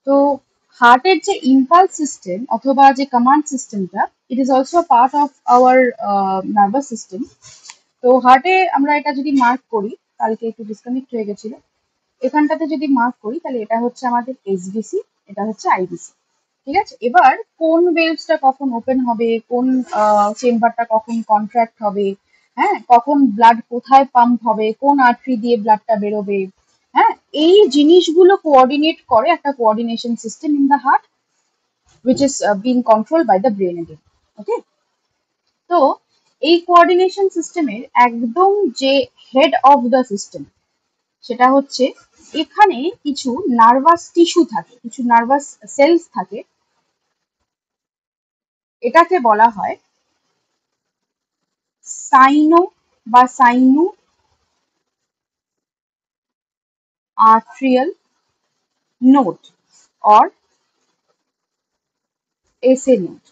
তো হার্টের যে ইম্পালস সিস্টেম অথবা যে কমান্ড সিস্টেমটা, it is also part of our nervous system. তো হার্টে আমরা এটা যদি মার্ক করি, কালকে একটু ডিসকানেক্ট হয়ে গেছিল, এখানটাতে যদি মার্ক করি তাহলে এটা হচ্ছে আমাদের এসবিসি, এটা হচ্ছে আইবিসি। ঠিক আছে, এবার কোন ভেলভসটা কখন ওপেন হবে, কোন চেম্বারটা কখন কন্ট্রাক্ট হবে, হ্যাঁ, কখন ব্লাড কোথায় পাম্প হবে, কোন আর্টারি দিয়ে ব্লাডটা বেরোবে, হ্যাঁ, এই জিনিসগুলো কোঅর্ডিনেট করে একটা coordination system in the heart, which is being controlled by the brain again. ওকে, তো এই কোঅর্ডিনেশন সিস্টেমের একদম যে হেড অফ দ্য সিস্টেম, সেটা হচ্ছে এখানে কিছু নার্ভাস টিস্যু থাকে, কিছু নার্ভাস সেলস থাকে, এটাকে বলা হয় সাইনো বা sinu atrial node or SA node.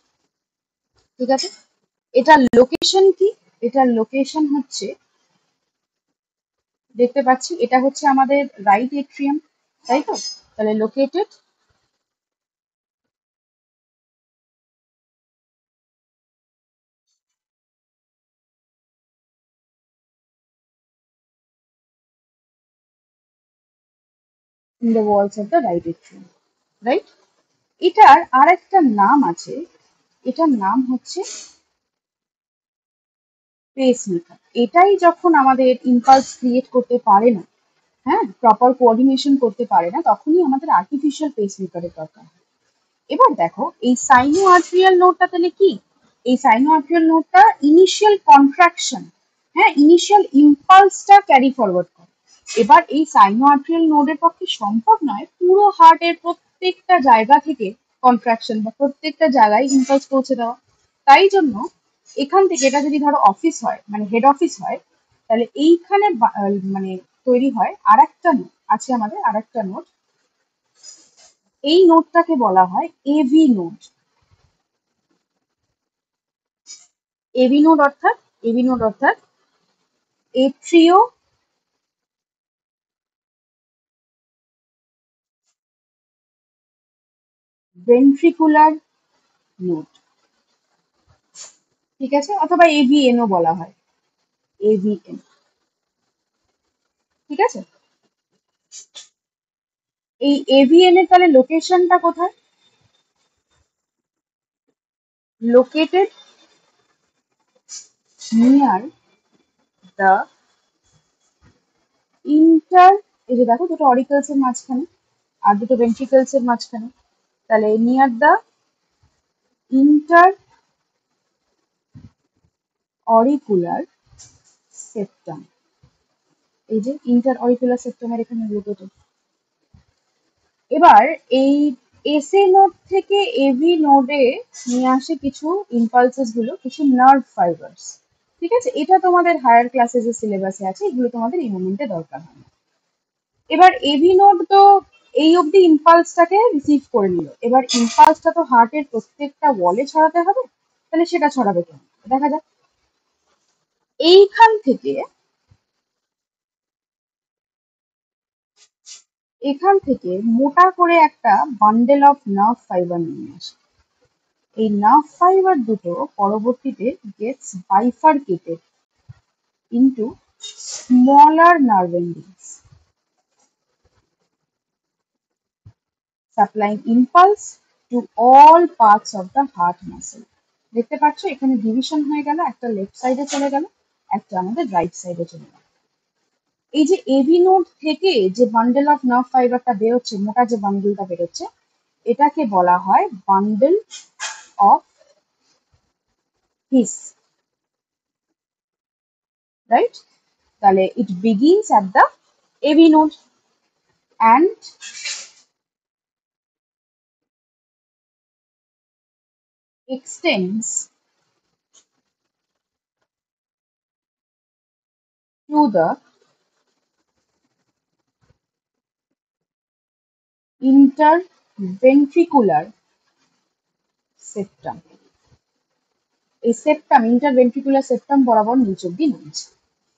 ঠিক আছে, এটার লোকেশন কি? এটার লোকেশন হচ্ছে, দেখতে পাচ্ছি এটা হচ্ছে আমাদের রাইট এট্রিয়াম, তাই তো? তাহলে located in the walls of the right atrium, right? এটার আর একটা নাম আছে, এটার নাম হচ্ছে পেসমেকার। এটাই যখন আমাদের ইম্পালস ক্রিয়েট করতে পারে না, হ্যাঁ, প্রপার কোঅর্ডিনেশন করতে পারে না, তখনই আমাদের আর্টিফিশিয়াল পেসমেকারের দরকার হয়। এবার দেখো এই সাইনো আর্টেরিয়াল নোডটা তাহলে কি? এই সাইনো আর্টেরিয়াল নোডটা ইনিশিয়াল কন্ট্রাকশন, হ্যাঁ, ইনিশিয়াল ইম্পালসটা ক্যারি ফরওয়ার্ড করে। এবার এই সাইনো আর্টেরিয়াল নোডের পক্ষে সম্ভব নয় পুরো হার্টের প্রত্যেকটা জায়গা থেকে কন্ট্রাকশন বা প্রত্যেকটা জায়গায় ইম্পালস পৌঁছে দেওয়া। তাই জন্য এখান থেকে, এটা যদি ধরো অফিস হয়, মানে হেড অফিস হয়, তাহলে এইখানে মানে তৈরি হয় আর একটা নোড, আছে আমাদের আর একটা নোড, এই নোডটাকে বলা হয় এভি নোড। এভি নোড অর্থাৎ, এভি নোড অর্থাৎ এট্রিও ভেন্ট্রিকুলার নোড। ঠিক আছে, অথবা এভিএন ও বলা হয়, এভিএন। ঠিক আছে, এই এভিএন এর তাহলে লোকেশনটা কোথায়? লোকেটেড নিয়ার দ্য ইন্টার, এই যে দেখো দুটো অরিকলস এর মাঝখানে আর দুটো ভেন্ট্রিকলস এর মাঝখানে, তাহলে near the inter auricular septum. এই যে ইন্টার অরিকুলার সেপ্টামের এখানে লোকেটেড। এবার এই এসএ নোড থেকে এভি নোডে নিয়ে আসে কিছু ইম্পালসেস গুলো, কিছু নার্ভ ফাইবার্স। ঠিক আছে, এটা তোমাদের হায়ার ক্লাসে যে সিলেবাসে আছে, এগুলো তোমাদের এই মোমেন্টে দরকার হয় না। এবার এভি নোড তো এই অবধি ইম্পালসটাকে রিসিভ করে নিল, এবার ইম্পালসটা তো হার্টের প্রত্যেকটা ওয়ালে ছড়াতে হবে, তাহলে সেটা ছড়াবে কেন দেখা যাক। এইখান থেকে, এখান থেকে মোটা করে একটা বান্ডেল অফ নার্ভ ফাইবার নিয়ে আসে। এই নার্ভ ফাইবার দুটো পরবর্তীতে gets bifurcated into smaller nerve endings, supplying impulse to all parts of the heart muscle. দেখতে পাচ্ছ এখানে ডিভিশন হয়ে গেল, একটা লেফট সাইডে চলে গেল, একটা আমাদের রাইট সাইডে চলে গেল। এই যে এভি নোড থেকে যে বান্ডেল অফ নার্ভ ফাইবারটা বেরোচ্ছে, মোটা যে বান্ডেলটা বেরোচ্ছে, এটাকে বলা হয় বান্ডেল অফ হিস, রাইট? তাহলে it begins at the AV node and extends to the interventricular septum. এই সেপ্টাম, ইন্টারভেন্ট্রিকুলার সেপ্টাম বরাবর নিচ অব্দি নামছে।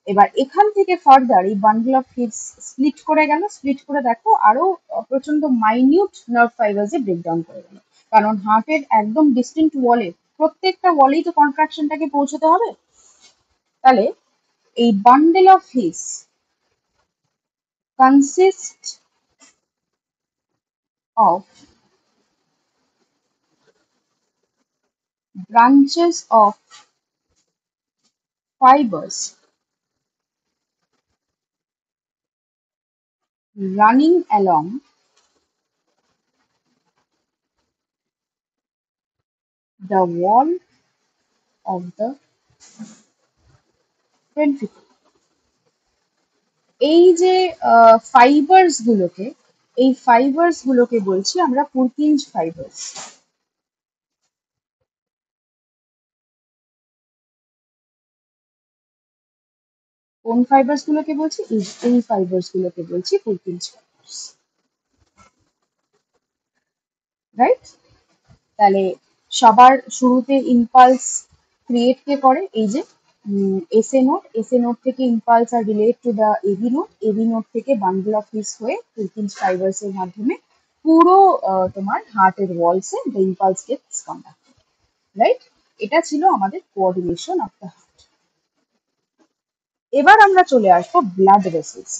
এবার এখান থেকে ফার্দার এই বান্ডল অফ হিটস স্প্লিট করে গেল, স্প্লিট করে দেখো আরো প্রচন্ড মাইনিউট নার্ভ ফাইবার্সে ব্রেকডাউন করে গেল। কারণ হার্টের একদম ডিস্টিংক্ট ওয়ালে, প্রত্যেকটা ওয়ালেই তো কন্ট্রাকশনটাকে পৌঁছতে হবে। তাহলে এই bundle of His consist of branches of fibers running along the wall of the ventricle. এই যে ফাইবার্স গুলোকে, এই ফাইবার্স গুলোকে বলছি আমরা পুরকিঞ্জ ফাইবার্স। কোন ফাইবার্স গুলোকে বলছি? এই ফাইবার্স গুলোকে বলছি পুরকিঞ্জ ফাইবার্স, রাইট? তাহলে সবার শুরুতে ইম্পালস ক্রিয়েট কে করে? এই যে এসএ নোড, এসএ নোড থেকে impulse are relate to the AB node, AB node থেকে বান্ডল অফ হিটস হয়ে পুরকিঞ্জ ফাইবার্স এর মাধ্যমে পুরো তোমার হার্টের ওয়ালসে the impulse gets conducted, right? এটা ছিল আমাদের কোঅর্ডিনেশন অফ দ্য হার্ট। এবার আমরা চলে আসবো ব্লাড ভেসেলস।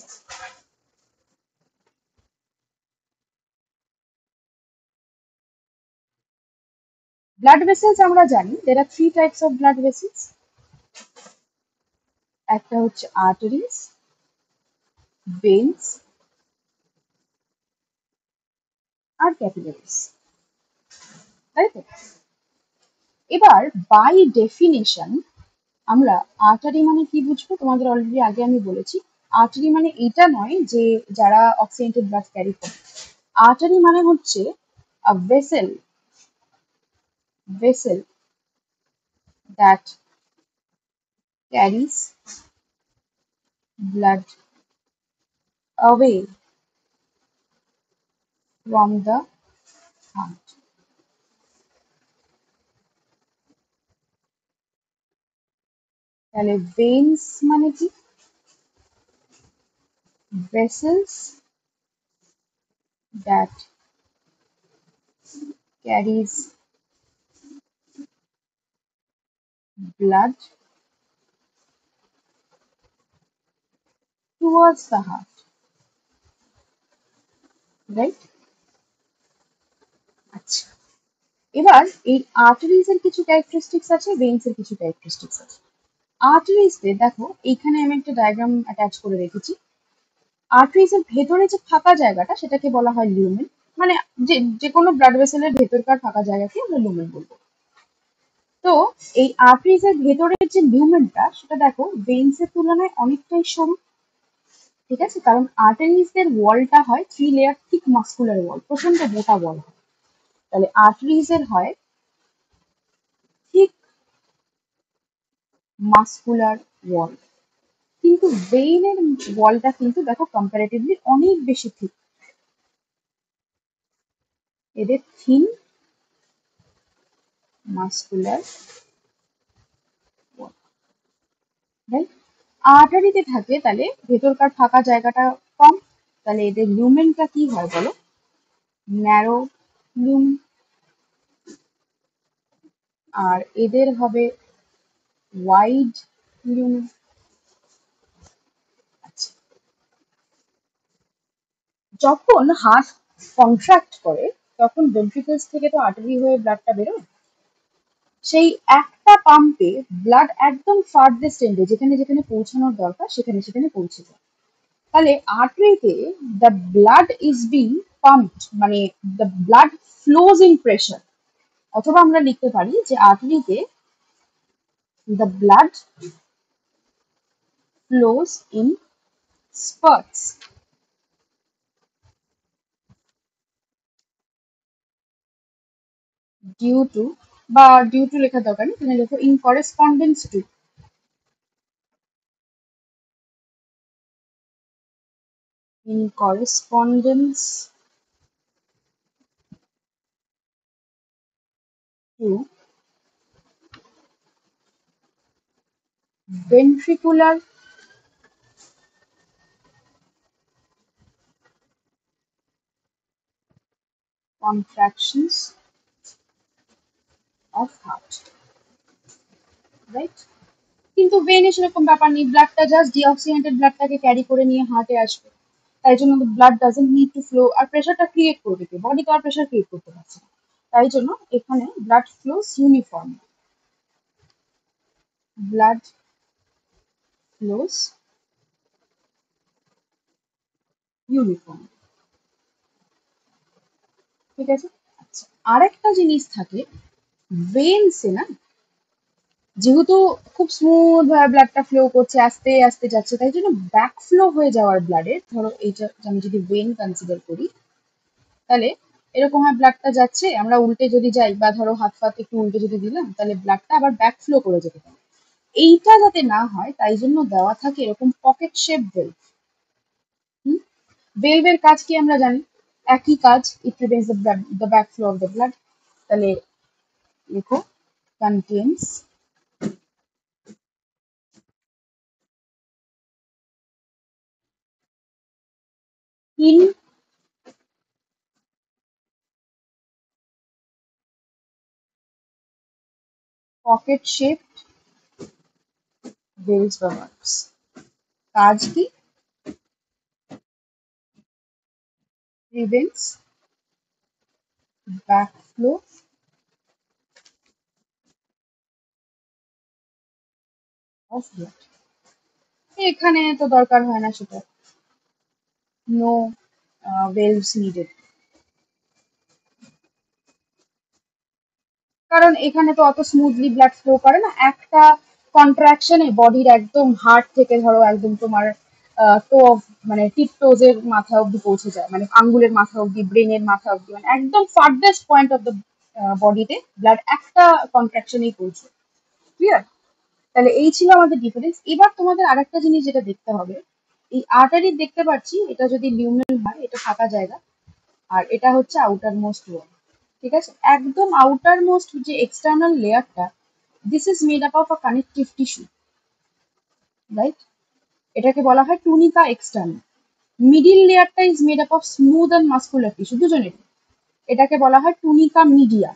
ব্লাড ভেসেলস আমরা জানি there are three types of blood vessels. একটা হচ্ছে আর্টারিজ, ভেন্স আর ক্যাপিলারিজ, তাই তো? এবার বাই ডেফিনেশন আমরা আর্টারি মানে কি বুঝবো? তোমাদের অলরেডি আগে আমি বলেছি, আর্টারি মানে এটা নয় যে যারা অক্সিজেনেটেড ব্লাড ক্যারি করে। আর্টারি মানে হচ্ছে আ vessel that carries blood away from the heart. তাহলে ভেন্স মানে কি? vessels that carries blood towards the heart, right? আচ্ছা, এবার এই আর্টারিজ এর কিছু ক্যারেক্টারিস্টিক্স আছে, ভেন্স এর কিছু ক্যারেক্টারিস্টিক্স আছে। আর্টারিজ তে দেখো, এইখানে আমি একটা ডায়াগ্রাম অ্যাটাচ করে রেখেছি। আর্টারিজ এর ভেতরে যে ফাঁকা জায়গাটা সেটাকে বলা হয় লিউমেন, মানে যে যে কোনো ব্লাড ভেসেলের ভেতরকার ফাঁকা জায়গাকে আমরা লুমেন বলবো। তো এই আর্টারিজ এর ভেতরের যে লিউমেনটা, সেটা দেখো ভেন্স এর তুলনায় অনেকটাই সরু, ঠিক আছে? কারণ আর্টারিজ এর ওয়ালটা হয় 3 লেয়ার থিক মাস্কুলার ওয়াল, প্রচন্ড মোটা ওয়াল হয়। তাহলে আর্টারিজ এর হয় থিক মাস্কুলার ওয়াল, কিন্তু ভেইনের ওয়ালটা কিন্তু দেখো কম্পারেটিভলি অনেক বেশি থিক, এদের থিন মাস্কুলার ওয়াল, রাইট? আর্টারিতে থাকে তাহলে ভেতরকার ফাঁকা জায়গাটা কম, তাহলে এদের লুমেনটা কি হয় বলো? ন্যারো লুম। আর এদের হবে ওয়াইড লুমেন। আচ্ছা, যখন হার্ট কন্ট্রাক্ট করে তখন ভেন্ট্রিকলস থেকে তো আর্টারি হয়ে ব্লাডটা বেরোয়, সেই একটা পাম্পে ব্লাড একদম ফার্থেস্ট এন্ডে, যেখানে যেখানে পৌঁছানোর দরকার সেখানে সেখানে পৌঁছে যায়। তাহলে আর্টারিতে the blood is being pumped, মানে the blood flows in pressure, অথবা আমরা লিখতে পারি যে আর্টারিতে the blood flows in spurts due to, বা ডিউ টু লেখার দরকার নেই, এখানে লেখো in correspondence to, in correspondence to ventricular contractions of heart, right? কিন্তু ভেনে সেরকম ব্যাপার নেই, ব্লাডটা জাস্ট ডিঅক্সিজেনেটেড ব্লাডটাকে ক্যারি করে নিয়ে হার্টে আসবে, তাই জন্য blood doesn't need to flow, আর প্রেশারটা ক্রিয়েট করবে কি, বডি তো আর প্রেশার ক্রিয়েট করতে পারছে না, তাই জন্য এখানে blood flows uniform, blood flows uniform, ঠিক আছে। আচ্ছা, আরেকটা জিনিস থাকে ভেনসে না, যেহেতু খুব স্মুথ ভাবে ব্লাডটা ফ্লো করছে, আস্তে আস্তে যাচ্ছে, তাই জন্য ব্যাক ফ্লো হয়ে যাওয়ার ব্লাডের, ধরো এইটা আমি যদি ভেন কনসিডার করি, তাহলে এরকম হয় ব্লাডটা যাচ্ছে, আমরা উল্টে যদি যাই বা ধরো হাত ফাত একটু উল্টে যদি দিলাম, তাহলে ব্লাডটা আবার ব্যাক ফ্লো করে যেতে পারে। এইটা যাতে না হয় তাই জন্য দেওয়া থাকে এরকম পকেট শেপ ভেলভ। ভেলভের কাজ কি আমরা জানি, একই কাজ, ইট prevents the back flow of the blood. তাহলে লেখো কন্টেন্স ইন পকেট শেপ ভেলভস বা valves। কাজ কি, প্রিভেন্টস ব্যাকফ্লো অফ ব্লাড। এখানে তো দরকার হয় না সেটা, নো ভেলভস নিডেড, কারণ এখানে তো অত স্মুথলি ব্লাড ফ্লো করে না, একটা কন্ট্রাকশনে বডির একদম হার্ট থেকে ধরো একদম তোমার টো অফ মানে টিপ টোজ এর মাথা অব্দি পৌঁছে যায়, মানে আঙ্গুলের মাথা অব্দি, ব্রেনের মাথা অব্দি, মানে একদম ফার্দেস্ট পয়েন্ট অফ দ্য বডিতে ব্লাড একটা কন্ট্রাকশনেই পৌঁছে। ক্লিয়ার? তাহলে এই ছিল আমাদের ডিফারেন্স। এবার তোমাদের আরেকটা জিনিস যেটা দেখতে হবে, এই আর্টারি দেখতে পাচ্ছি, এটা যদি লিউমেন হয় এটা ফাঁকা জায়গা, আর এটা হচ্ছে আউটার মোস্ট ওয়াল, ঠিক আছে। একদম আউটার মোস্ট যে এক্সটার্নাল লেয়ারটা, this is made up of a connective tissue, right? এটাকে বলা হয় টুনিকা এক্সটার্নাল। মিডিল লেয়ারটা is made up of smooth and muscular tissue, দুজনেরই। এটাকে বলা হয় টুনিকা মিডিয়া।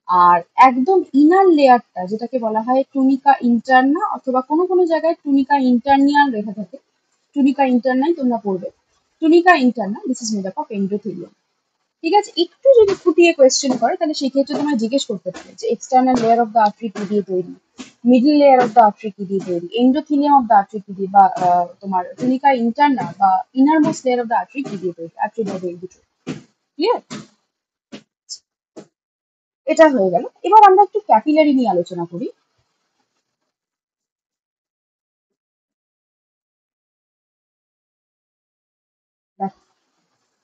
আর একদম ইনার লেয়ারটা যেটাকে বলা হয় টুনিকা ইন্টারনা, অথবা কোনো কোনো জায়গায় টুনিকা ইন্টারনিয়াল লেখা থাকে, টুনিকা ইন্টারনাল তোমরা পড়বে। Tunica interna this is made up of endothelium, ঠিক আছে। একটু যদি ফুটিয়ে কোয়েশ্চেন করে তাহলে সেই ক্ষেত্রে তোমায় জিজ্ঞেস করতে পারে যে external layer of the artery কি দিয়ে তৈরি, middle layer of the artery কি দিয়ে তৈরি, এন্ডোথেলিয়াম অফ দ্য আর্টারি কি দিয়ে, বা তোমার টুনিকা ইন্টারনা বা inner most layer of the artery কি দিয়ে তৈরি, আর্টারি বা ভেইন দুটো। ক্লিয়ার? এটা হয়ে গেল। এবার আমরা একটু ক্যাপিলারি নিয়ে আলোচনা করি।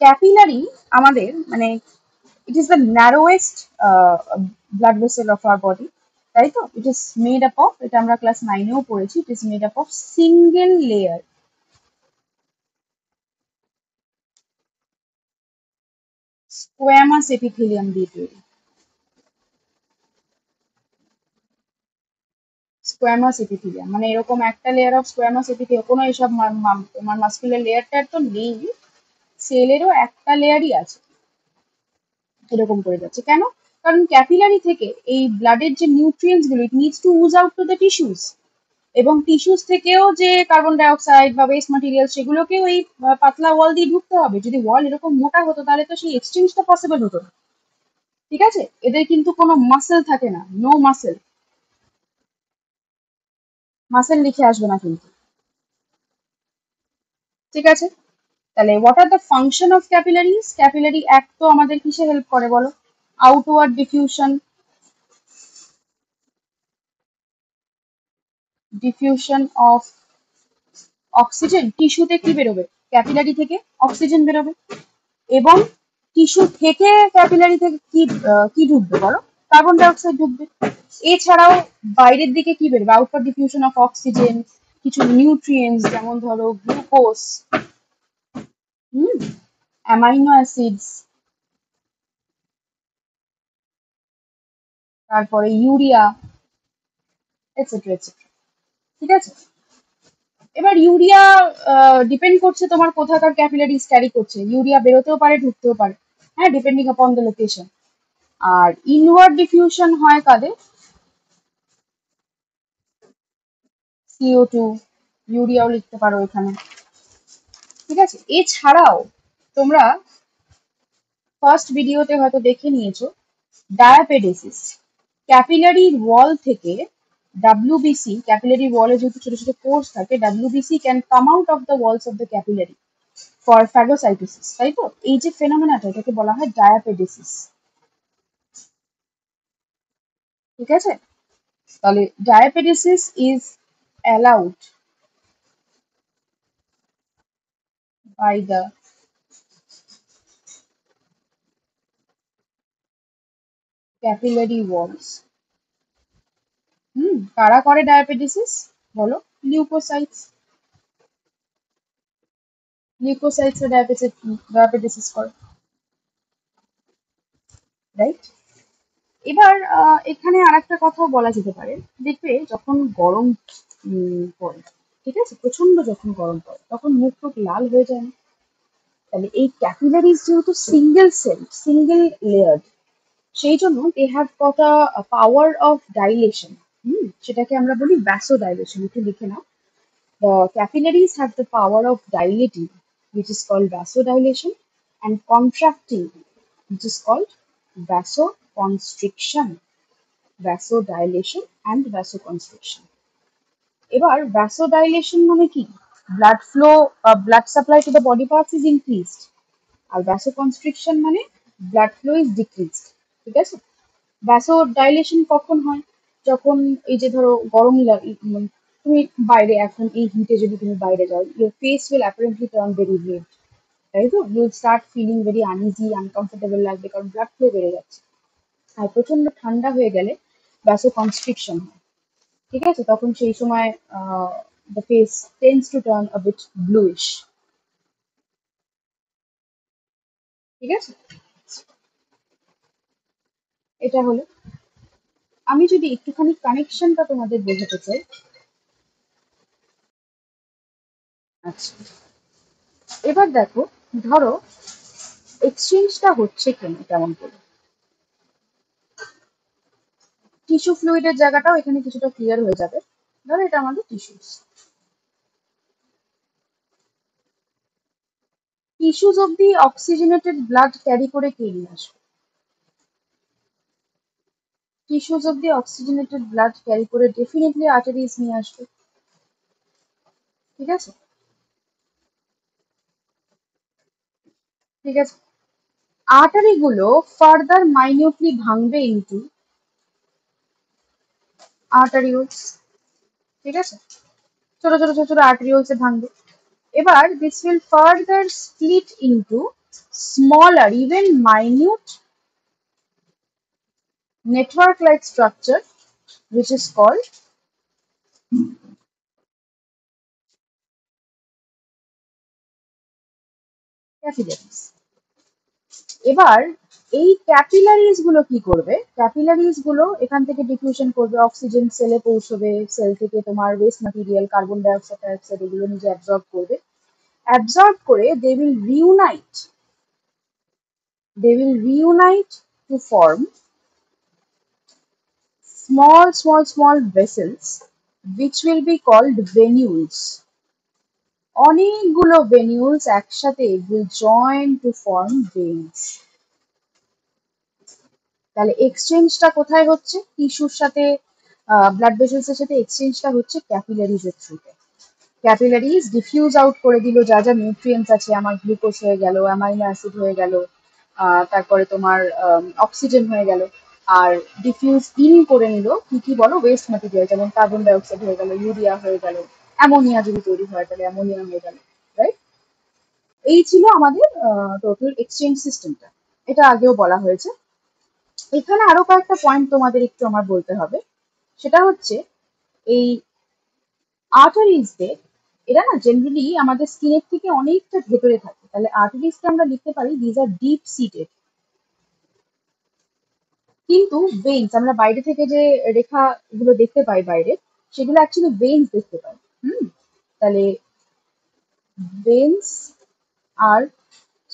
ক্যাপিলারি আমাদের মানে it is the narrowest blood vessel of our body, তাই তো। It is made up of, এটা আমরা ক্লাস 9-এও পড়েছি, it is made up of single layer squamous epithelium দিয়ে তৈরি। স্কোয়ামাস এপিথেলিয়াম মানে এরকম একটা লেয়ার অফ স্কোয়ামাস এপিথেলিয়াম, কোনো এসব তোমার মাস্কুলার লেয়ারটার তো নেই, সেলেরও একটা লেয়ারই আছে, এরকম করে যাচ্ছে কেন? কারণ ক্যাপিলারি থেকে এই ব্লাডের যে নিউট্রিয়েন্টস গুলো, it needs to uz out to the tissues, এবং টিস্যুস থেকেও যে কার্বন ডাই অক্সাইড বা ওয়েস্ট ম্যাটেরিয়াল সেগুলোকে ওই পাতলা ওয়াল দিয়ে ঢুকতে হবে। যদি ওয়াল এরকম মোটা হতো তাহলে তো সেই এক্সচেঞ্জটা পসিবল হতো না, ঠিক আছে। এদের কিন্তু কোনো মাসেল থাকে না, নো মাসেল, মাসেল লিখে আসবে না কিন্তু, ঠিক আছে। তাহলে what are the function of capillaries? Capillary এক তো আমাদের কিসে হেল্প করে বলো? Outward diffusion, diffusion of oxygen. টিস্যুতে কি বেরোবে? ক্যাপিলারি থেকে অক্সিজেন বেরোবে, এবং টিস্যু থেকে ক্যাপিলারি থেকে কি কি ঢুকবে বলো? কার্বন ডাই অক্সাইড ঢুকবে। এছাড়াও বাইরের দিকে কি বেরোবে? আউটওয়ার্ড ডিফিউশন অফ অক্সিজেন, কিছু নিউট্রিয়েন্টস যেমন ধরো গ্লুকোজ, অ্যামাইনো অ্যাসিডস, তারপরে ইউরিয়া, এটসেট্রা এটসেট্রা, ঠিক আছে। এবার ইউরিয়া ডিপেন্ড করছে তোমার কোথাকার ক্যাপিলারিজ ক্যারি করছে, ইউরিয়া বেরোতেও পারে ঢুকতেও পারে, হ্যাঁ, ডিপেন্ডিং আপন দ্য লোকেশন। আর ইনওয়ার্ড ডিফিউশন হয় কাদের? CO2, ইউরিয়াও লিখতে পারো এখানে। ঠিক আছে, এছাড়াও তোমরা ফার্স্ট ভিডিওতে হয়তো দেখে নিয়েছো ডায়াপেডেসিস। ক্যাপিলারি ওয়াল থেকে ডাব্লিউবিসি, ক্যাপিলারি ওয়ালে যেহেতু ছোট ছোট পোর্স থাকে, WBC can come out of the walls of the capillary for phagocytosis, তাই তো? এই যে ফেনোমেনাটা, এটাকে বলা হয় ডায়াপেডেসিস। ঠিক আছে, তাহলে diapedesis is allowed by the capillary walls. কারা করে ডায়াবেটিসিস? বলো। লিউকোসাইটস। লিউকোসাইটস ডায়াবেটিসিস করে, রাইট? এবার এখানে আরেকটা কথাও বলা যেতে পারে। দেখবে যখন গরম পড়ে, ঠিক আছে, প্রচন্ড যখন গরম পড়ে, তখন মুখ টুক লাল হয়ে যায় না? তাহলে এই ক্যাপিলারিজ যেহেতু সিঙ্গেল সেল, সিঙ্গেল লেয়ার, সেই জন্য they have got a power of dilation. সেটাকে আমরা বলি ভ্যাসো ডাইলেশন। একটু লিখে নাও। The capillaries have the power of dilating, which is called vasodilation, and contracting, which is called vasoconstriction. Vasodilation and vasoconstriction. এবার vasodilation মানে কি? Blood flow, blood supply to the body parts is increased. আর vasoconstriction মানে blood flow is decreased. ঠিক আছে, vasodilation কখন হয়? যখন এই যে ধরো গরম তুমি বাইরে এখন এই হিটে যদি তুমি বাইরে যাও, your face will apparently turn very red, তাই তো? You'll start feeling very uneasy, uncomfortable লাগবে, কারণ ব্লাড ফ্লো বেড়ে যাচ্ছে। আর প্রচন্ড ঠান্ডা হয়ে গেলে ভ্যাসো কনস্ট্রিকশন হয়। ঠিক আছে, তখন সেই সময় the face tends to turn a bit bluish. ঠিক আছে, এটা হলো। আমি যদি একটুখানি কানেকশনটা তোমাদের বোঝাতে চাই। আচ্ছা, এবার দেখো, ধরো এক্সচেঞ্জটা হচ্ছে কেমন করে? টিস্যু ফ্লুইডের জায়গাটাও এখানে কিছুটা ক্লিয়ার হয়ে যাবে। ধরো এটা আমাদের টিস্যুস। টিস্যুস অব্দি অক্সিজেনেটেড ব্লাড ক্যারি করে কে নিয়ে আসবে? টিস্যুস অব্দি অক্সিজেনেটেড ব্লাড ক্যারি করে ডেফিনেটলি আর্টারিজ নিয়ে আসবে। ঠিক আছে, ঠিক আছে। আর্টারি গুলো ফার্দার মাইনিউটলি ভাঙবে ইনটু আর্টারিওলস। ঠিক আছে, ছোট ছোট ছোট ছোট আর্টারিওলসে ভাঙবে। এবার this will further split into smaller, even minute network like structure, which is called capillaries. এবার এই ক্যাপিলারিজ গুলো কি করবে? ক্যাপিলারিজ গুলো এখান থেকে ডিফিউশন করবে, অক্সিজেন সেলে পৌঁছবে, সেল থেকে তোমার ওয়েস্ট ম্যাটেরিয়াল কার্বন ডাইঅক্সাইড, টাইঅক্সাইড এগুলো নিজে অ্যাবজর্ব করবে। অ্যাবজর্ব করে they will reunite to form small vessels, which will be called venules. অনেকগুলো ভেনিউলস একসাথে will join to form veins. তাহলে এক্সচেঞ্জটা কোথায় হচ্ছে? টিস্যুর সাথে, ব্লাড ভেসেলস এর সাথে এক্সচেঞ্জটা হচ্ছে ক্যাপিলারিজ এর থ্রুতে। ক্যাপিলারিজ ডিফিউজ আউট করে দিল যা যা নিউট্রিয়েন্টস আছে, আমার গ্লুকোজ হয়ে গেল, অ্যামাইনো অ্যাসিড হয়ে গেল, তারপরে তোমার অক্সিজেন হয়ে গেল। আর ডিফিউজ ইন করে নিল কি কি বলো? ওয়েস্ট ম্যাটেরিয়াল, যেমন কার্বন ডাইঅক্সাইড হয়ে গেল, ইউরিয়া হয়ে গেল, অ্যামোনিয়া যদি তৈরি হয় তাহলে অ্যামোনিয়া হয়ে গেল, রাইট? এই ছিল আমাদের টোটাল এক্সচেঞ্জ সিস্টেমটা। এটা আগেও বলা হয়েছে। এখানে আরো কয়েকটা পয়েন্ট তোমাদের একটু আমার বলতে হবে। সেটা হচ্ছে এই আর্টারিজদের, এরা না জেনারেলি আমাদের স্কিনের থেকে অনেকটা ভেতরে থাকে। তাহলে আর্টারিজকে আমরা লিখতে পারি দিজ আর ডিপ সিটেড। কিন্তু ভেইনস, আমরা বাইরে থেকে যে রেখা গুলো দেখতে পাই বাইরে, সেগুলো অ্যাকচুয়ালি ভেইনস দেখতে পাই। তাহলে ভেইনস আর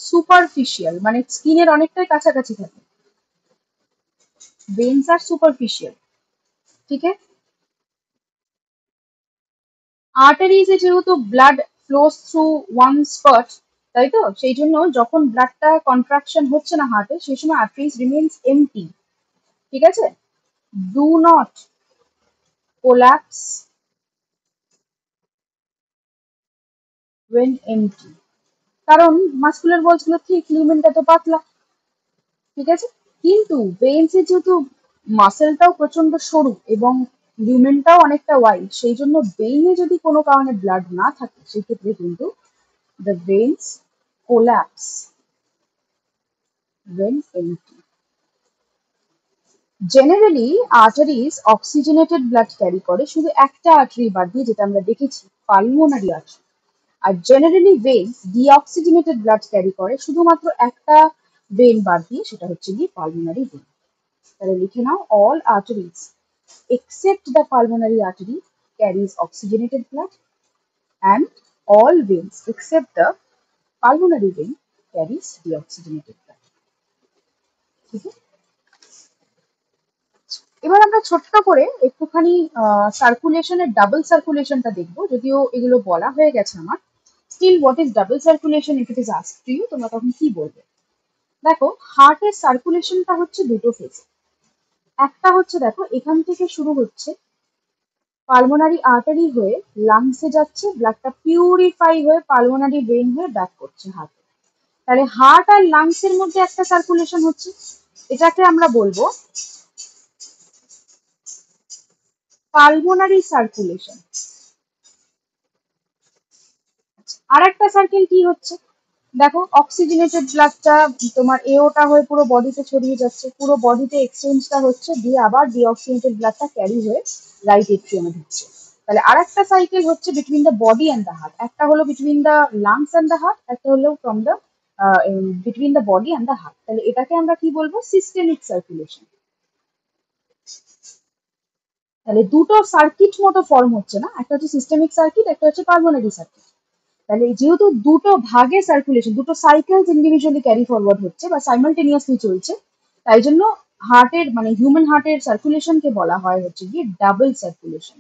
সুপারফিশিয়াল মানে স্কিনের অনেকটাই কাছাকাছি থাকে। ভেন্স আর সুপারফিশিয়াল, ঠিক আছে। আর্টারিজে যেহেতু blood flows through one spot, তাই তো, সেই জন্য যখন ব্লাডটা কন্ট্রাকশন হচ্ছে না হার্টে, সেই সময় আর্টারিজ রিমেইনস এমটি, ঠিক আছে। Do not collapse when empty, কারণ মাসকুলার বলস গুলো ঠিক, লিউমেনটা তো পাতলা, ঠিক আছে। কিন্তু ভেইনসে যেহেতু মাসেলটাও প্রচন্ড সরু এবং লিউমেনটাও অনেকটা ওয়াইড, সেই জন্য ভেইনে যদি কোনো কারণে ব্লাড না থাকে, সেক্ষেত্রে কিন্তু the veins collapse when empty. Generally arteries oxygenated blood carry করে শুধু একটা আর্টারি বাদ দিয়ে, যেটা আমরা দেখেছি পালমোনারি আর্টারি। আর generally veins deoxygenated blood carry করে শুধুমাত্র একটা ভেইন বাদ দিয়ে, সেটা হচ্ছে গিয়ে পালমোনারি ভেইন। তাহলে লিখে নাও, all arteries except the pulmonary artery carries oxygenated blood, and all veins except the pulmonary vein carries deoxygenated blood. ঠিক আছে। এবার আমরা ছোট্ট করে একটুখানি সার্কুলেশনের ডাবল সার্কুলেশনটা দেখবো, যদিও এগুলো বলা হয়ে গেছে আমার। Still what is double circulation if it is asked to you, তোমরা তখন কি বলবে? দেখো, হার্টের সার্কুলেশনটা হচ্ছে দুটো ফেজ। একটা হচ্ছে, দেখো এখান থেকে শুরু হচ্ছে, পালমোনারি আর্টারি হয়ে লাংসে যাচ্ছে, ব্লাডটা পিউরিফাই হয়ে পালমোনারি ভেইন হয়ে ব্যাক করছে হার্টে। তাহলে হার্ট আর লাংসের মধ্যে একটা সার্কুলেশন হচ্ছে, এটাকে আমরা বলবো পালমোনারি সার্কুলেশন। আর একটা সার্কেল কি হচ্ছে, দেখো অক্সিজেনেটেড ব্লাডটা তোমার এওটা হয়ে পুরো বডিতে ছড়িয়ে যাচ্ছে, পুরো বডিতে এক্সচেঞ্জটা হচ্ছে, দিয়ে আবার ডিঅক্সিজেনেটেড ব্লাডটা ক্যারি হয়ে রাইট এট্রিয়ামে ঢুকছে। তাহলে আর একটা সাইকেল হচ্ছে between the body and the heart, একটা হলো between the lungs and the heart, একটা হলো from the between the body and the heart. তাহলে এটাকে আমরা কি বলবো? Systemic circulation. তাহলে দুটো সার্কিট মতো ফর্ম হচ্ছে না, একটা হচ্ছে সিস্টেমিক সার্কিট, একটা হচ্ছে পালমোনারি সার্কিট। তাহলে যেহেতু দুটো ভাগে সার্কুলেশন, দুটো সাইকেলস ইন্ডিভিজুয়ালি ক্যারি ফরওয়ার্ড হচ্ছে বা সাইমালটেনিয়াসলি চলছে, তাই জন্য হার্টের মানে হিউম্যান হার্টের সার্কুলেশনকে বলা হয় হচ্ছে গিয়ে ডাবল সার্কুলেশন।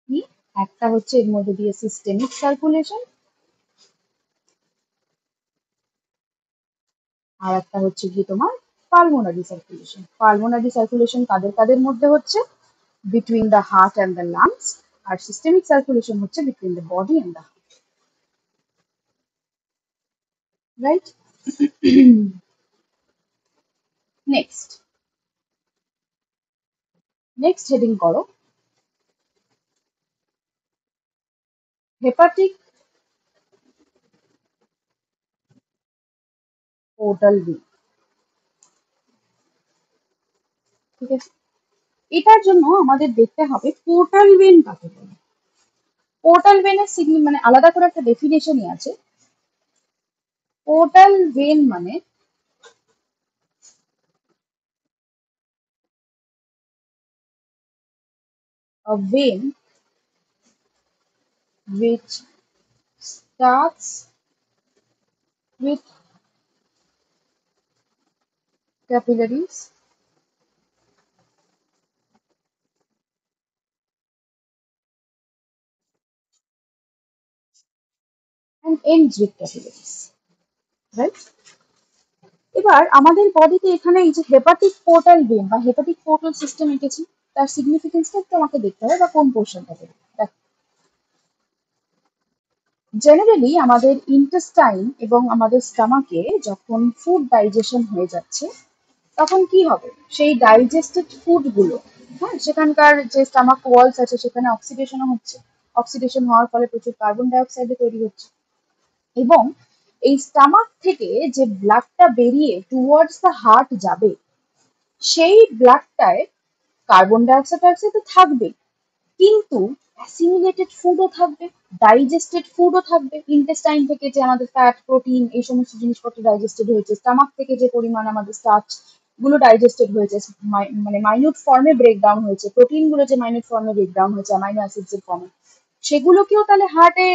কি? একটা হচ্ছে এর মধ্যে দিয়ে সিস্টেমিক সার্কুলেশন, আর একটা হচ্ছে গিয়ে তোমার পালমোনারি সার্কুলেশন। পালমোনারি সার্কুলেশন কাদের কাদের মধ্যে হচ্ছে? Between the heart and the lungs. আর সিস্টেমিক সার্কুলেশন হচ্ছে between the body and the heart, right? Next, next heading করো হেপাটিক পোর্টাল ভেইন। ঠিক আছে, এটার জন্য আমাদের দেখতে হবে পোর্টাল ভেইন কাকে বলে। পোর্টাল ভেইনের মানে আলাদা করে একটা ডেফিনেশনই আছে। পোর্টাল ভেইন মানে a vein which starts with capillaries and ends with capillaries, right? এবার আমাদের বডিতে এখানে এই যে হেপাটিক পোর্টাল ভেইন বা হেপাটিক পোর্টাল সিস্টেম এঁকেছি, তার সিগনিফিকেন্সটা একটু আমাকে দেখতে হবে বা কোন পোর্শনটাকে। জেনারেলি আমাদের ইন্টেস্টাইন এবং আমাদের স্টমাকে যখন ফুড ডাইজেশন হয়ে যাচ্ছে, তখন কি হবে? সেই ডাইজেস্টেড ফুড গুলো, হ্যাঁ, সেখানকার যে স্টমাক ওয়ালস আছে সেখানে অক্সিডেশনও হচ্ছে। অক্সিডেশন হওয়ার ফলে প্রচুর কার্বন ডাইঅক্সাইড তৈরি হচ্ছে, এবং এই স্টমাক থেকে যে ব্লাডটা বেরিয়ে টুয়ার্ডস দ্য হার্ট যাবে, সেই ব্লাডটায় কার্বন ডাইঅক্সাইড তো থাকবে, কিন্তু অ্যাসিমিলেটেড ফুডও থাকবে, ডাইজেস্টেড ফুডও থাকবে। ইন্টেস্টাইন থেকে যে আমাদের ফ্যাট, প্রোটিন, এই সমস্ত জিনিসপত্র ডাইজেস্টেড হয়েছে, স্টমাক থেকে যে পরিমাণ আমাদের স্টার্চ গুলো ডাইজেস্টেড হয়েছে, মানে মাইনিউট ফর্মে ব্রেকডাউন হয়েছে, প্রোটিন গুলো যে মাইনিউট ফর্মে ব্রেকডাউন হয়েছে অ্যামাইনো অ্যাসিডস এর ফর্মে, সেগুলোকেও তাহলে হার্টে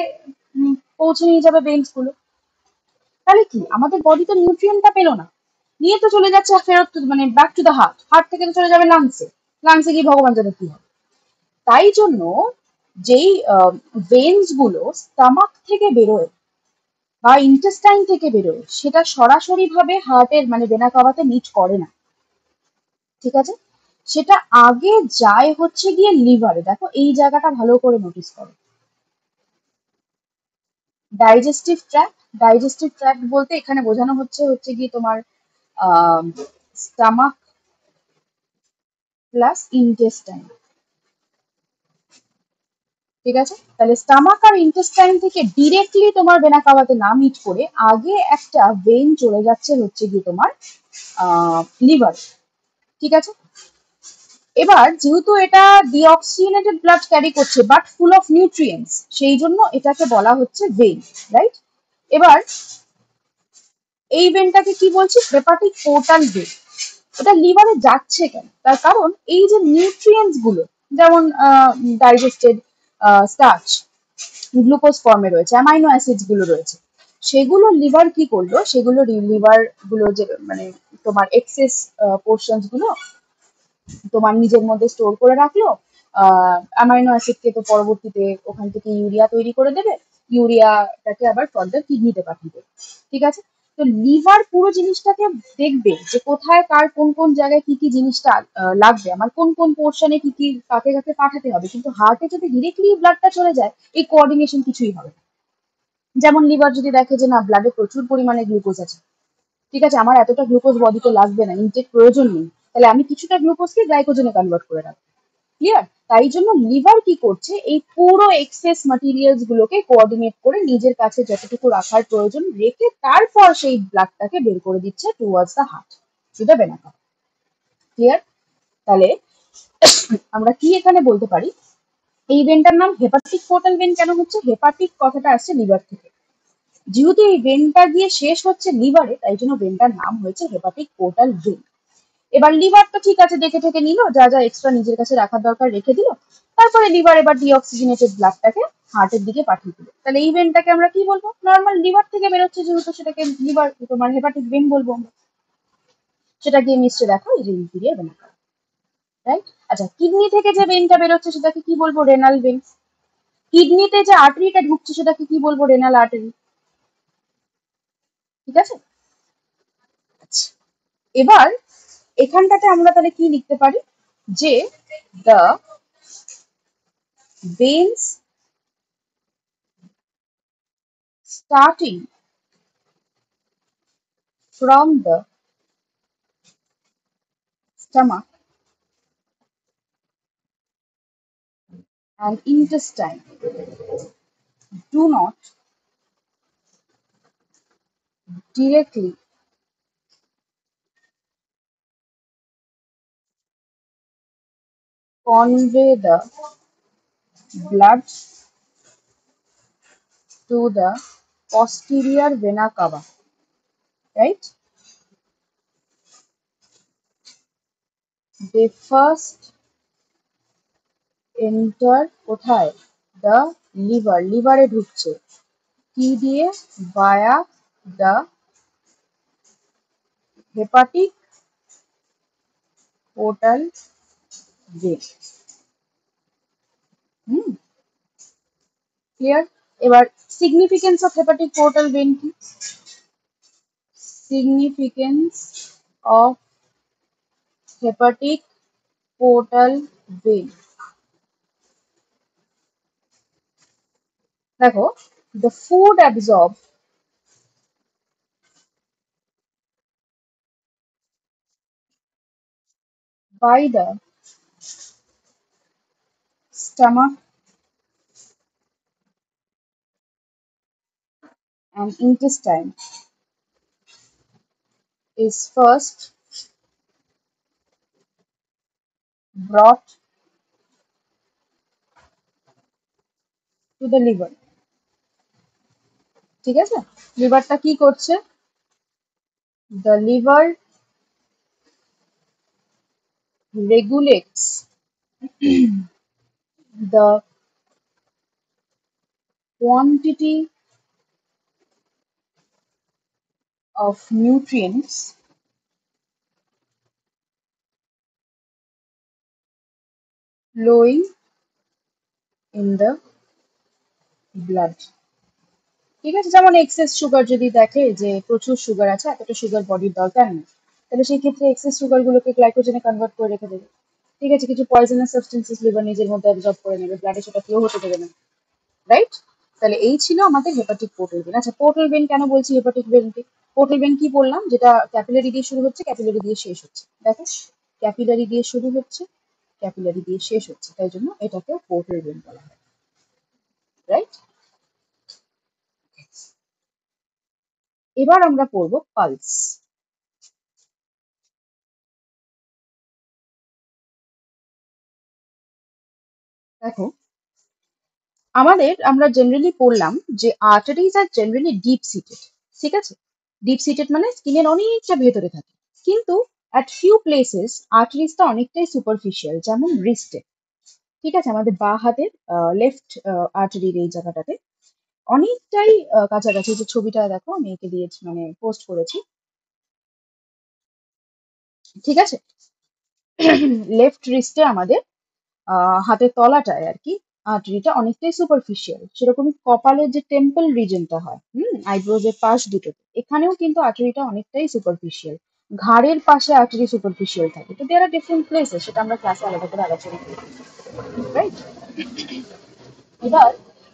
পৌঁছে নিয়ে যাবে ভেন্স গুলো। তাহলে কি আমাদের বডি তো নিউট্রিয়েন্টটা পেলো না, নিয়ে তো চলে যাচ্ছে ফেরত মানে back to the heart, heart থেকে তো চলে যাবে লাংসে, লাংসে গিয়ে ভগবান জানে কি হবে। তাই জন্য যেই ভেন্স গুলো স্টামাক থেকে বেরোয় বা ইন্টেস্টাইন থেকে বেরোয় সেটা সরাসরি ভাবে হার্টের মানে ভেনা কাভাতে মিট করে না, ঠিক আছে? সেটা আগে যায় হচ্ছে গিয়ে লিভারে। দেখো এই জায়গাটা ভালো করে নোটিস করো। ডাইজেস্টিভ ট্র্যাক্ট, ডাইজেস্টিভ ট্র্যাক্ট বলতে এখানে বোঝানো হচ্ছে হচ্ছে গিয়ে তোমার স্টামাক প্লাস ইন্টেস্টাইন, ঠিক আছে? তাহলে স্টামাক আর ইন্টেস্টাইন থেকে ডিরেক্টলি তোমার ভেনা কাভাতে না মিট করে আগে একটা ভেন চলে যাচ্ছে হচ্ছে গিয়ে তোমার লিভার, ঠিক আছে? এবার যেহেতু এটা ডিঅক্সিজেনেটেড ব্লাড ক্যারি করছে বাট ফুল অফ নিউট্রিয়েন্টস, সেই জন্য এটাকে বলা হচ্ছে ভেন, রাইট? এবার এই ভেনটাকে কি বলছি? Hepatic portal when. এটা লিভারে যাচ্ছে কেন? তার কারণ এই যে নিউট্রিয়েন্টস গুলো, যেমন ডাইজেস্টেড স্টার্চ, গ্লুকোজ ফর্মে রয়েছে, অ্যামাইনো অ্যাসিডস গুলো রয়েছে, সেগুলো লিভার কি করলো, সেগুলো লিভার গুলো যে মানে তোমার এক্সেস পোর্শনস গুলো তোমার নিজের মধ্যে স্টোর করে রাখলো। অ্যামাইনো অ্যাসিডকে তো পরবর্তীতে ওখান থেকে ইউরিয়া তৈরি করে দেবে, ইউরিয়াটাকে আবার ফার্দার কিডনিতে পাঠিয়ে দেবে, ঠিক আছে? তো লিভার পুরো জিনিসটাকে দেখবে যে কোথায় কার কোন কোন জায়গায় কি কি জিনিসটা লাগবে, আমার কোন কোন পোর্শনে কি কি কাকে কাকে পাঠাতে হবে। কিন্তু হার্টে যদি ডিরেক্টলি ব্লাডটা চলে যায় এই কোঅর্ডিনেশন কিছুই হবে না। যেমন লিভার যদি দেখে যে না ব্লাডে প্রচুর পরিমাণে গ্লুকোজ আছে, ঠিক আছে, আমার এতটা গ্লুকোজ বডিতে লাগবে না, ইনটেক প্রয়োজন নেই, তাহলে আমি কিছুটা গ্লুকোজকে গ্লাইকোজেনে কনভার্ট করে রাখবো, ক্লিয়ার? তাই জন্য লিভার কি করছে, এই পুরো এক্সেস ম্যাটেরিয়ালস গুলোকে কোঅর্ডিনেট করে নিজের কাছে যতটুকু রাখার প্রয়োজন রেখে তারপর সেই ব্লাডটাকে বের করে দিচ্ছে টুয়ার্ডস দ্য হার্ট, সেটা বেনাকা, ক্লিয়ার? তাহলে আমরা কি এখানে বলতে পারি, এই ভেনটার নাম হেপাটিক পোর্টাল ভেন কেন হচ্ছে? হেপাটিক কথাটা আসছে লিভার থেকে, যেহেতু এই ভেনটা গিয়ে শেষ হচ্ছে লিভারে, তাই জন্য ভেনটার নাম হয়েছে হেপাটিক পোর্টাল ভেন। এবার লিভার তো ঠিক আছে দেখে ঠেকে নিল, যা যা এক্সট্রা নিজের কাছে রাখার দরকার রেখে দিল, তারপরে লিভার এবার ডিঅক্সিজেনেটেড ব্লাডটাকে হার্টের দিকে পাঠিয়ে দিল। তাহলে এই ভেনটাকে আমরা কি বলবো? নর্মাল লিভার থেকে বেরোচ্ছে যেহেতু সেটাকে লিভার তোমার হেপাটিক ভেন বলবো আমরা। সেটা গিয়ে মিশছে দেখো এই যে ইনফিরিয়ার ভেনা, রাইট? আচ্ছা, কিডনি থেকে যে ভেনটা বেরোচ্ছে সেটাকে কি বলবো? Renal vein. কিডনিতে যে আর্টারিটা ঢুকছে সেটাকে কি বলবো? রেনাল আর্টারি, ঠিক আছে? আচ্ছা, এবার এখানটাতে আমরা তাহলে কি লিখতে পারি, যে the veins starting from the stomach and intestine do not directly convey the blood to the posterior vena cava, right? They first enter কোথায়? The liver, লিভারে ঢুকছে কি দিয়ে? via the hepatic portal vein, hmm, clear? এবার significance of hepatic portal vein কি? Significance of hepatic portal vein. দেখো, the food absorbed by the stomach and intestine is first brought to the liver, ঠিক আছে? লিভারটা কি করছে? The liver regulates the quantity of nutrients flowing in the blood. ঠিক আছে, যেমন access sugar যদি দেখে যে প্রচুর সুগার আছে, এতটা সুগার বডির দরকার নেই, তাহলে সেই ক্ষেত্রে এক্সেস সুগার গুলোকে গ্লাইকোজেনে কনভার্ট করে রেখে দেবে। ঠিক আছে, কিছু পয়জনাস সাবস্টেন্সেস লিভার নিজের মধ্যে অ্যাবজর্ব করে নেবে, ব্লাডে সেটা ফ্লো হতে দেবে না, রাইট? তাহলে এই ছিল আমাদের হেপাটিক পোর্টাল ভেন। আচ্ছা, পোর্টাল ভেন কেন বলছি হেপাটিক ভেনকে? পোর্টাল ভেন কি বললাম, যেটা ক্যাপিলারি দিয়ে শুরু হচ্ছে, ক্যাপিলারি দিয়ে শেষ হচ্ছে। দেখো, ক্যাপিলারি দিয়ে শুরু হচ্ছে, ক্যাপিলারি দিয়ে শেষ হচ্ছে, তাই জন্য এটাকে পোর্টাল ভেন বলা হয়, রাইট? এবার আমরা পড়বো পালস। দেখো, আমরা জেনারেলি পড়লাম যে arteries are generally deep seated. ঠিক আছে, ডিপ সিটেড মানে স্কিনের অনেকটা ভেতরে থাকে, কিন্তু অ্যাট ফিউ প্লেসেস আর্টারিজটা অনেকটাই সুপারফিশিয়াল, যেমন রিস্টে। ঠিক আছে, আমাদের বাঁ হাতের লেফট আর্টারির এই জায়গাটাতে অনেকটাই কাছাকাছি। যে ছবিটা দেখো আমি এঁকে দিয়েছি, মানে পোস্ট করেছি। ঠিক আছে, লেফট রিস্টে আমাদের হাতের তলাটায় আর কি আর্টারিটা অনেকটাই সুপারফিশিয়াল। সেরকমই কপালের যে টেম্পল রিজনটা হয়, আইব্রোজ এর পাশ দুটোতে, এখানেও কিন্তু আর্টারিটা অনেকটাই সুপারফিশিয়াল। ঘাড়ের পাশে আর্টারি সুপারফিশিয়াল থাকে, তো দেয়ার আর ডিফারেন্ট প্লেসেস, সেটা আমরা ক্লাসে আলাদা করে আলোচনা করি, রাইট? এবার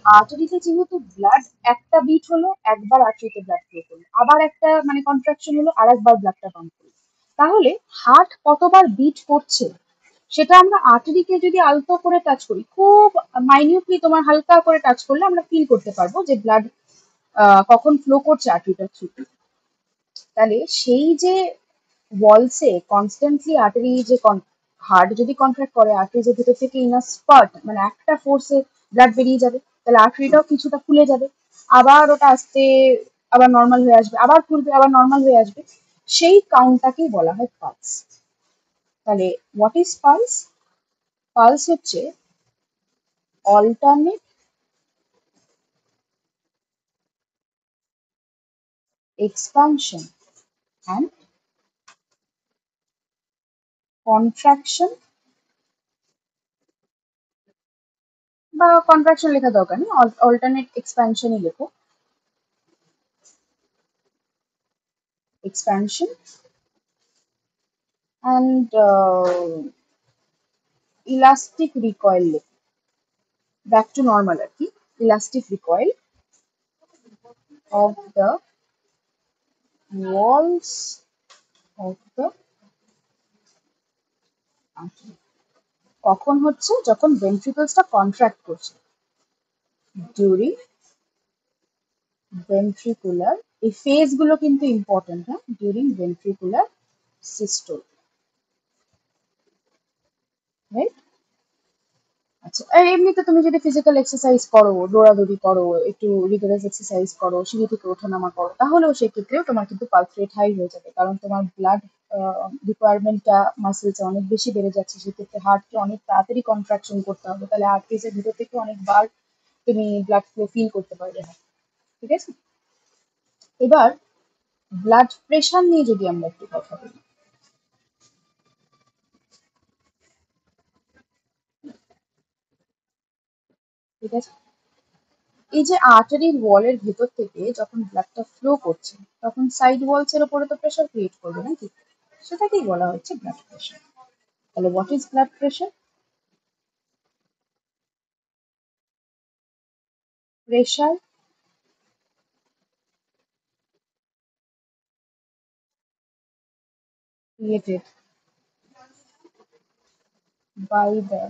আর্টারিতে যেহেতু ব্লাড একটা বিট হলো, একবার আর্টারিতে ব্লাড ফ্লো করলো, আবার একটা মানে কন্ট্রাকশন হলো, আর একবার ব্লাডটা পাম্প করলো, তাহলে হার্ট কতবার বিট করছে সেটা আমরা আর্টারিকে যদি আলতো করে টাচ করি, খুব মাইনিউটলি তোমার হালকা করে টাচ করলে আমরা ফিল করতে পারবো যে ব্লাড কখন ফ্লো করছে আর্টারিটার থ্রু। তাহলে সেই যে ওয়ালসে কনস্ট্যান্টলি আর্টারি যে হার্ট যদি কন্ট্রাক্ট করে, আর্টারিজের ভিতর থেকে ইনার স্পার্ট মানে একটা ফোর্সে ব্লাড বেরিয়ে যাবে, তাহলে আর্টারিটাও কিছুটা ফুলে যাবে, আবার ওটা আস্তে আবার নর্মাল হয়ে আসবে, আবার ফুলবে, আবার নর্মাল হয়ে আসবে। সেই কাউন্টটাকেই বলা হয় পালস। তাহলে হোয়াট ইজ পালস? পালস হচ্ছে alternate expansion and contraction, বা কন্ট্রাকশন লেখা দরকার নেই, অল্টারনেট এক্সপ্যানশনই লেখো, এক্সপ্যানশন অ্যান্ড ইলাস্টিক রিকয়েল লেখো, ব্যাক টু নর্মাল আর কি, elastic recoil of the walls of the artery. কখন হচ্ছে? যখন ভেন্ট্রিকলসটা কন্ট্রাক্ট করছে, ডিউরিং ভেন্ট্রিকুলার, এই ফেজ গুলো কিন্তু ইম্পর্টেন্ট, হ্যাঁ, ডিউরিং ভেন্ট্রিকুলার সিস্টোল, রাইট? আচ্ছা, আর এমনিতে তুমি যদি ফিজিক্যাল এক্সারসাইজ করো, দৌড়াদৌড়ি করো, একটু রিগারাস এক্সারসাইজ করো, সিঁড়ি থেকে ওঠানামা করো, তাহলেও সেক্ষেত্রেও তোমার কিন্তু পালস রেট হাই হয়ে যাবে, কারণ তোমার ব্লাড রিকোয়ারমেন্টটা মাসেলসে অনেক বেশি বেড়ে যাচ্ছে। সেক্ষেত্রে হার্টকে অনেক তাড়াতাড়ি কন্ট্রাকশন করতে হবে, তাহলে আর্টারিজের ভিতর থেকে অনেকবার তুমি ব্লাড ফ্লো ফিল করতে পারবে না। ঠিক আছে, এবার ব্লাড প্রেশার নিয়ে যদি আমরা একটু কথা বলি, ঠিক আছে, এই যে আর্টারির ওয়ালের ভেতর থেকে যখন ব্লাডটা ফ্লো করছে, তখন সাইড ওয়ালস এর উপরে তো প্রেশার ক্রিয়েট করবে নাকি, সেটাকেই বলা হচ্ছে ব্লাড প্রেশার। তাহলে what is blood pressure? Pressure created by the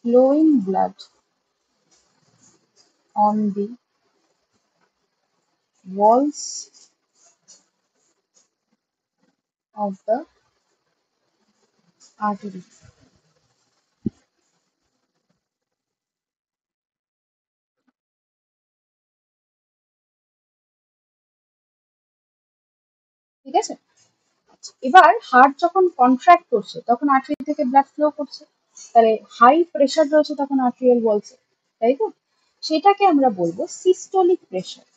flowing blood on the walls of the artery. ঠিক আছে, এবার হার্ট যখন কন্ট্রাক্ট করছে তখন আর্টারি থেকে ব্লাড ফ্লো করছে, তাহলে হাই প্রেশার রয়েছে তখন আর্টেরিয়াল ওয়ালসে, তাই তো? সেটাকে আমরা বলবো সিস্টোলিক প্রেশার।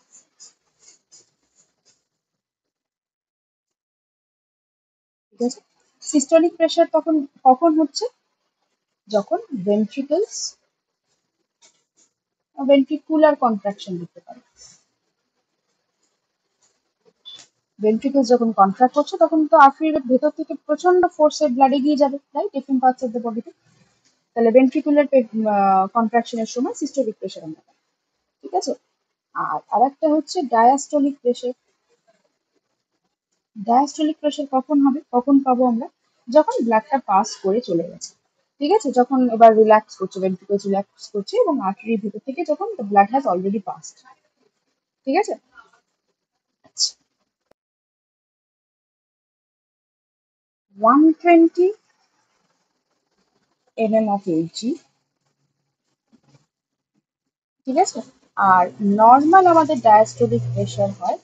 ঠিক আছে? সিস্টোলিক প্রেশার তখন কখন হচ্ছে? যখন ভেন্ট্রিকুলার কন্ট্রাকশন দিতে পারে। ভেন্ট্রিকলস যখন কন্ট্রাক্ট করছে তখন তো আর্টারির ভেতর থেকে প্রচন্ড ফোর্সে ব্লাড এগিয়ে যাবে, right, different parts of the বডিতে। তাহলে ভেন্ট্রিকুলার কন্ট্রাকশনের সময় সিস্টোলিক প্রেশার আমরা পাই। ঠিক আছে? আর আরেকটা হচ্ছে ডায়াস্টোলিক প্রেশার। ডায়াস্টোলিক প্রেশার কখন হবে, কখন পাবো আমরা? যখন ব্লাডটা পাস করে চলে গেছে। ঠিক আছে? যখন এবার রিল্যাক্স করছে, ভেন্ট্রিকলস রিল্যাক্স করছে এবং আর্টারির ভেতর থেকে যখন the blood has already passed. ঠিক আছে? আচ্ছা, 120 mm of Hg, ঠিক আছে? আর নর্মাল আমাদের ডায়াস্টোলিক প্রেশার হয়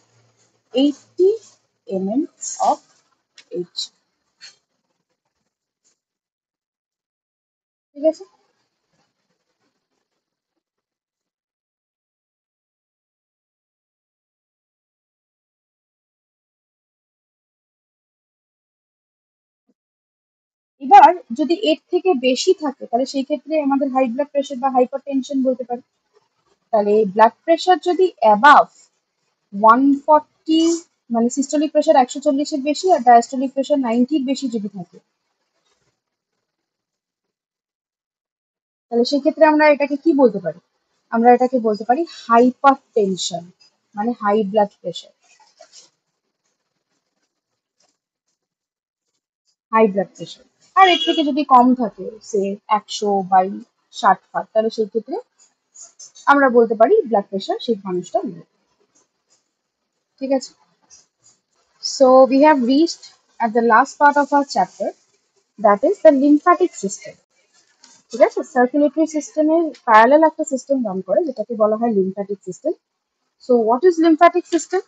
80 mm of Hg। ঠিক আছে? এবার যদি এর থেকে বেশি থাকে তাহলে সেই ক্ষেত্রে আমাদের হাই ব্লাড প্রেশার বা হাইপারটেনশন বলতে পারি। তাহলে ব্লাড প্রেশার যদি অ্যাবাভ 140, মানে সিস্টোলিক প্রেশার 140-এর বেশি আর ডায়াস্টোলিক প্রেশার 90-র বেশি যদি থাকে, তাহলে সেক্ষেত্রে আমরা এটাকে কি বলতে পারি? আমরা এটাকে বলতে পারি হাইপার টেনশন, মানে high blood pressure. High blood pressure. আর এর থেকে যদি কম থাকে, সে 100/60 তাহলে সেই ক্ষেত্রে আমরা বলতে পারি ব্লাড প্রেশার সেই মানুষটা নেই। ঠিক আছে? So we have reached at the last part of our chapter, that is the lymphatic system. ঠিক আছে? সার্কুলেটরি সিস্টেমের প্যারালাল একটা সিস্টেম রান করে যেটাকে বলা হয় lymphatic system. So what is lymphatic system?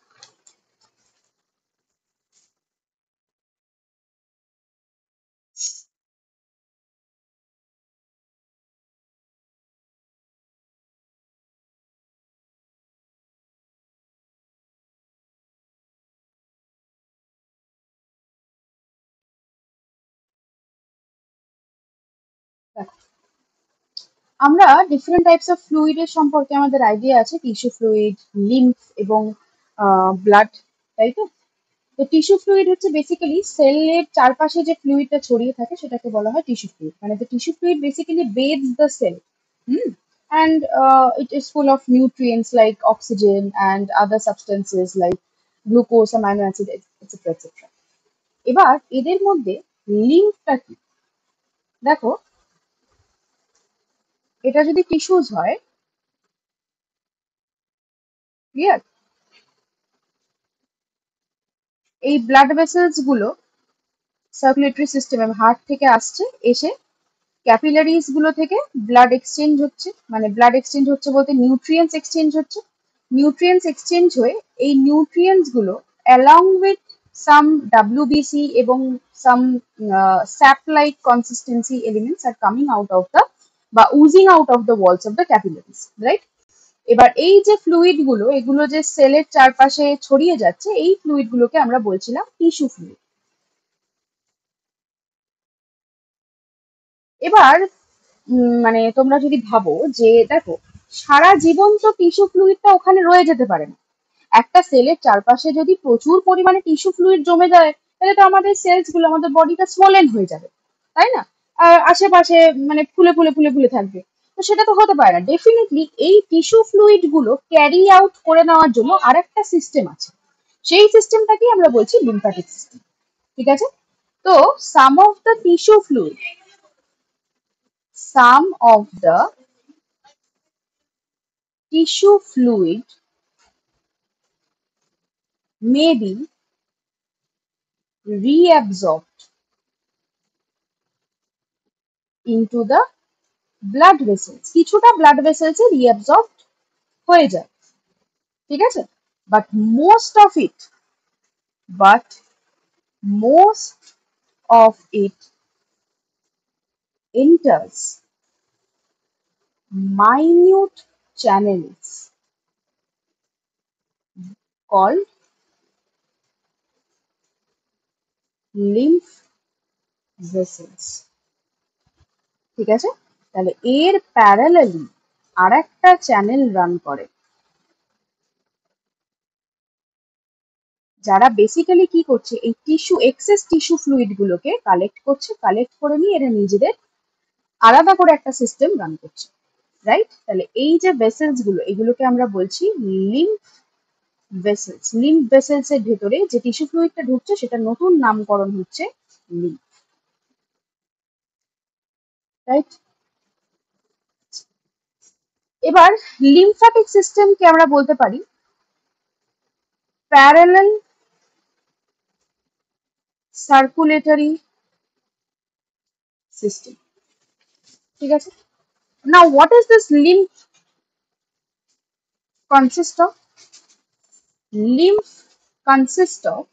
আমরা ডিফারেন্ট টাইপস অফ ফ্লুইডের সম্পর্কে আমাদের আইডিয়া আছে, টিস্যু ফ্লুইড, লিম্ফ এবং ব্লাড, তাই তো? তো টিস্যু ফ্লুইড হচ্ছে বেসিক্যালি সেলের চারপাশে যে ফ্লুইডটা ছড়িয়ে থাকে সেটাকে বলা হয় টিস্যু ফ্লুইড। মানে the tissue fluid basically bathes the cell, hmm, and it is full of nutrients like oxygen and other substances like glucose, amino acid, etc etc. এবার এদের মধ্যে লিম্ফটা কি? দেখো, এটা যদি টিস্যুজ হয়, ক্লিয়ার, এই ব্লাড ভেসেলস গুলো সার্কুলেটরি সিস্টেম হার্ট থেকে আসছে, এসে ক্যাপিলারিজ গুলো থেকে ব্লাড এক্সচেঞ্জ হচ্ছে, মানে ব্লাড এক্সচেঞ্জ হচ্ছে বলতে নিউট্রিয়েন্টস এক্সচেঞ্জ হচ্ছে। নিউট্রিয়েন্টস এক্সচেঞ্জ হয়ে এই নিউট্রিয়েন্টস গুলো অ্যালং উইথ সাম ডাব্লিউবিসি এবং some sap like consistency elements are coming out of the বা oozing out of the walls of the capillaries, right? এবার এই যে ফ্লুইড গুলো, এগুলো যে সেলের চারপাশে ছড়িয়ে যাচ্ছে, এই ফ্লুইড গুলোকে আমরা বলছিলাম টিস্যু ফ্লুইড। এবার মানে তোমরা যদি ভাবো যে দেখো, সারা জীবন তো টিস্যু ফ্লুইডটা ওখানে রয়ে যেতে পারে না। একটা সেলের চারপাশে যদি প্রচুর পরিমাণে টিস্যু ফ্লুইড জমে যায় তাহলে তো আমাদের সেলস গুলো, আমাদের বডিটা সোলেন হয়ে যাবে, তাই না? আর আশেপাশে মানে ফুলে ফুলে ফুলে ফুলে থাকবে। তো সেটা তো হতে পারে না। ডেফিনেটলি এই টিস্যু ফ্লুইড গুলো ক্যারি আউট করে নেওয়ার জন্য আরেকটা সিস্টেম আছে, সেই সিস্টেমটাকেই আমরা বলছি লিম্ফ্যাটিক সিস্টেম। ঠিক আছে? তো some of the tissue fluid, some of the tissue fluid may be reabsorbed into the blood vessels, কিছুটা ব্লাড ভেসেলসে রিঅ্যাবজর্বড হয়ে যায়। ঠিক আছে? But most of it but most of it enters minute channels called lymph vessels। ঠিক আছে, তাহলে এর parallelly আর একটা চ্যানেল রান করে, যারা বেসিক্যালি কি করছে, এই টিস্যু এক্সেস টিস্যু ফ্লুইড গুলোকে কালেক্ট করছে, কালেক্ট করে নিয়ে এরা নিজেদের আলাদা করে একটা সিস্টেম রান করছে, রাইট? তাহলে এই যে ভেসেলস গুলো, এগুলোকে আমরা বলছি লিম্ফ ভেসেলস। লিম্ফ ভেসেলস এর ভেতরে যে টিস্যু ফ্লুইডটা ঢুকছে সেটা নতুন নামকরণ হচ্ছে লিম্ফ, রাইট? এবার লিম্ফ্যাটিক সিস্টেমকে আমরা বলতে পারি প্যারালাল সার্কুলেটরি সিস্টেম। ঠিক আছে, now what is this lymph consist of? Lymph consist of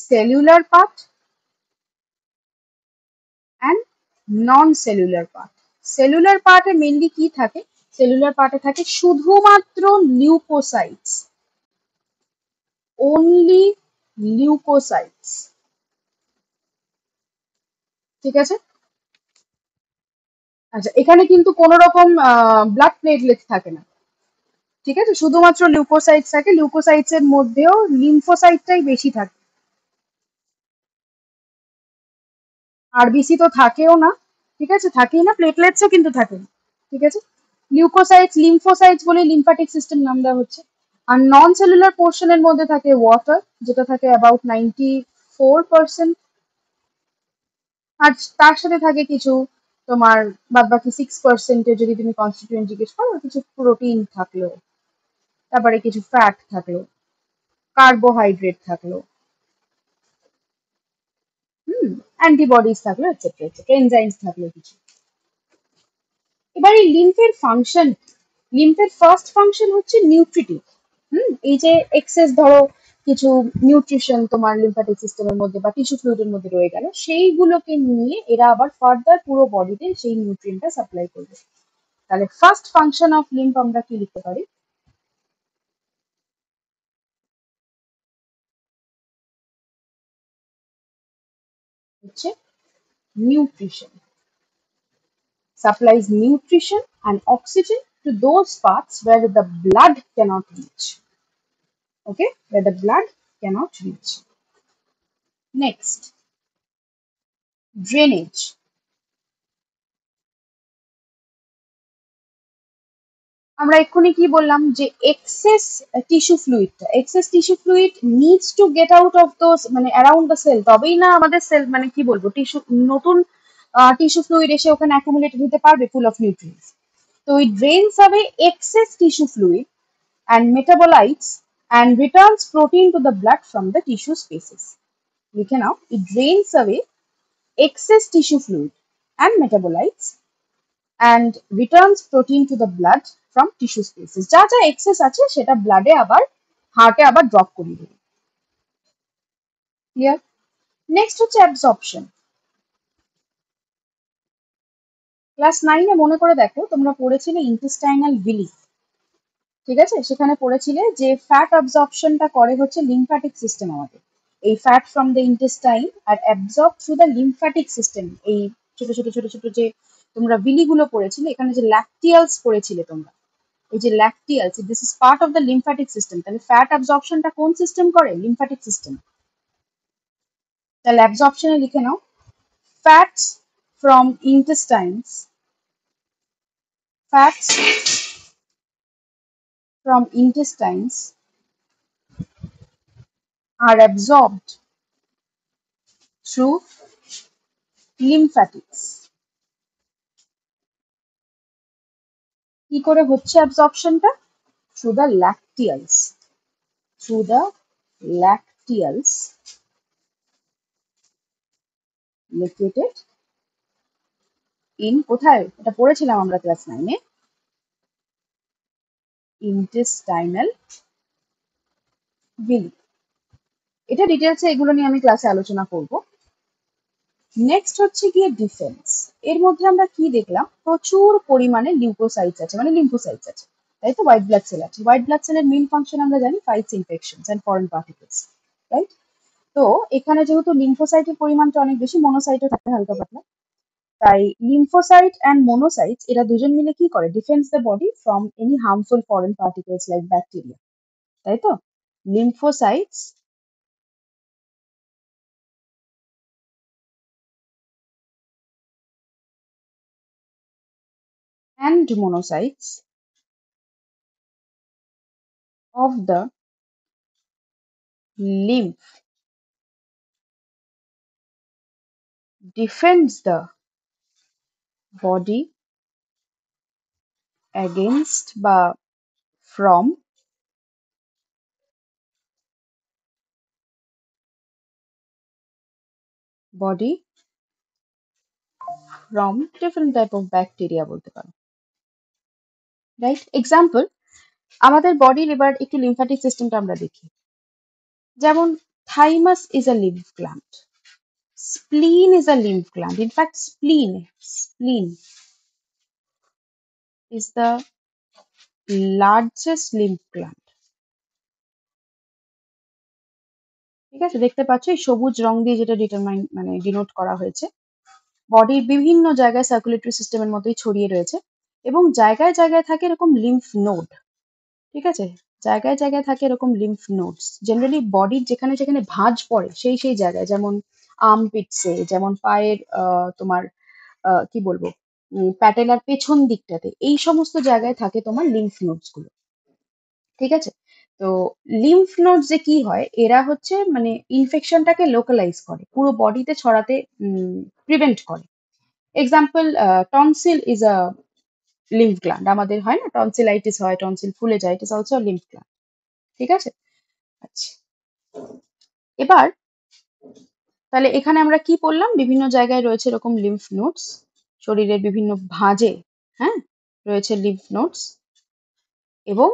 cellular part and non-cellular part। Cellular পার্টে মেইনলি কি থাকে? সেলুলার পার্টে থাকে শুধুমাত্র লিউকোসাইটস, অনলি লিউকোসাইটস। ঠিক আছে, আচ্ছা এখানে কিন্তু কোনো রকম ব্লাড প্লেটলেট থাকে না। ঠিক আছে, শুধুমাত্র লিউকোসাইটস থাকে, লিউকোসাইটস এর মধ্যেও লিম্ফোসাইটটাই বেশি থাকে, আরবিসি তো থাকেও না। ঠিক আছে, থাকেই না, প্লেটলেটসও কিন্তু থাকে না। ঠিক আছে, লিউকোসাইটস লিম্ফোসাইটস বলে লিম্ফ্যাটিক সিস্টেম নাম দেওয়া হচ্ছে। আর নন সেলুলার পোর্শনের মধ্যে থাকে ওয়াটার, যেটা থাকে অ্যাবাউট 94%, আর তার সাথে থাকে কিছু তোমার বাদ বাকি 6%-এ যদি তুমি কনস্টিটিউয়েন্ট জিজ্ঞেস করো, কিছু প্রোটিন থাকলো, তারপরে কিছু ফ্যাট থাকলো, কার্বোহাইড্রেট থাকলো, অ্যান্টিবডিজ থাকলো, এটসেট্রা এটসেট্রা, এনজাইমস থাকলো কিছু। এবার এই লিম্ফের ফাংশন, লিম্ফের ফার্স্ট ফাংশন হচ্ছে নিউট্রিটিভ। এই যে এক্সেস ধরো কিছু নিউট্রিশন তোমার লিম্ফ্যাটিক সিস্টেমের মধ্যে বা টিস্যু ফ্লুইডের মধ্যে রয়ে গেল, সেইগুলোকে নিয়ে এরা আবার ফার্দার পুরো বডিতে সেই নিউট্রিয়েন্টটা সাপ্লাই করবে। তাহলে ফার্স্ট ফাংশন অফ লিম্ফ আমরা কি লিখতে পারি? হচ্ছে nutrition, supplies nutrition and oxygen to those parts where the blood cannot reach, okay, where the blood cannot reach। Next, drainage। আমরা এক্ষুনি কি বললাম যে excess tissue fluid needs to get out of those, মানে অ্যারাউন্ড দ্য সেল, তবেই না আমাদের sell মানে কি বলবো টিস্যু, নতুন টিস্যু ফ্লুইড এসে ওখানে অ্যাকুমুলেটেড হতে পারবে ফুল অফ নিউট্রিয়েন্টস। তো it drains away excess tissue fluid and metabolites and returns protein to the blood from the tissue spaces। লিখে নাও, it drains away excess tissue fluid and metabolites and returns protein to the blood from tissue spaces। যা যা access আছে সেটা ব্লাডে আবার হার্টে আবার drop করে দেবে। ক্লিয়ার? নেক্সট হচ্ছে অ্যাবজর্পশন। ক্লাস 9-এ মনে করে দেখো তোমরা পড়েছিলে ইন্টেস্টাইনাল ভিলি। ঠিক আছে, সেখানে পড়েছিলে যে ফ্যাট অ্যাবজর্পশনটা করে হচ্ছে লিম্ফ্যাটিক সিস্টেম আমাদের। এই fat from the intestine are absorb through the lymphatic system. এই ছোট ছোট ছোট ছোট যে তোমরা ভিলিগুলো পড়েছিলে, এখানে যে ল্যাকটিয়ালস পড়েছিলে তোমরা, এই যে lacteals, this is part of the lymphatic system. তাহলে ফ্যাট অ্যাবজর্পশনটা কোন সিস্টেম করে? Lymphatic system. তাহলে অ্যাবজর্পশনে লিখে নাও, fats from intestines, fats from intestines are absorbed through lymphatics। কি করে হচ্ছে অ্যাবজর্পশনটা? through the lacteals, through the lacteals located in, কোথায় এটা পড়েছিলাম আমরা ক্লাস 9-এ, intestinal villi। এটা ডিটেলসে এগুলো নিয়ে আমি ক্লাসে আলোচনা করব। নেক্সট হচ্ছে গিয়ে ডিফেন্স। এর মধ্যে আমরা কি দেখলাম, প্রচুর পরিমাণে লিউকোসাইটস আছে, মানে লিম্ফোসাইটস আছে, তাই তো। হোয়াইট ব্লাড সেল আছে। হোয়াইট ব্লাড সেলের মেইন ফাংশন আমরা জানি, fights infections and foreign particles, right. তো এখানে যেহেতু লিম্ফোসাইটের পরিমাণটা অনেক বেশি, মনোসাইটও থাকে হালকা পাতলা, তাই লিম্ফোসাইট অ্যান্ড মোনোসাইটস এরা দুজন মিলে কি করে, defence the body from any harmful foreign particles like bacteria, তাই তো। Lymphocytes and monocytes of the lymph defends the body against বা from body from different type of bacteria বলতে পারো, রাইট। এক্সাম্পল, আমাদের বডির এবার একটু লিম্ফ্যাটিক সিস্টেমটা আমরা দেখি। যেমন thymus is a lymph gland, স্প্লিন is a lymph gland, in fact স্প্লিন is the largest lymph gland. ঠিক আছে, দেখতে পাচ্ছ এই সবুজ রং দিয়ে যেটা ডিটারমাইন মানে ডিনোট করা হয়েছে, বডির বিভিন্ন জায়গায় সার্কুলেটরি সিস্টেমের মতোই ছড়িয়ে রয়েছে, এবং জায়গায় জায়গায় থাকে এরকম লিম্ফ নোড। ঠিক আছে, জায়গায় জায়গায় থাকে এরকম লিম্ফ নোডস, জেনারেলি বডির যেখানে যেখানে ভাঁজ পড়ে সেই সেই জায়গায়, যেমন আর্ম পিটসে, যেমন পায়ের তোমার কি বলবো, প্যাটেলার পেছন দিকটাতে, এই সমস্ত জায়গায় থাকে তোমার লিম্ফ নোডস গুলো। ঠিক আছে, তো লিম্ফ নোডস যে কি হয়, এরা হচ্ছে মানে ইনফেকশনটাকে লোকালাইজ করে, পুরো বডিতে ছড়াতে প্রিভেন্ট করে। Example, tonsil is a lymph gland. আমাদের হয় না টনসিলাইটিস হয়, টনসিল ফুলে যায়, it is also lymph gland. ঠিক আছে, আচ্ছা। এবার তাহলে এখানে আমরা কি পড়লাম, বিভিন্ন জায়গায় রয়েছে এরকম লিম্ফ নোডস, শরীরের বিভিন্ন ভাঁজে, হ্যাঁ, রয়েছে লিম্ফ নোডস, এবং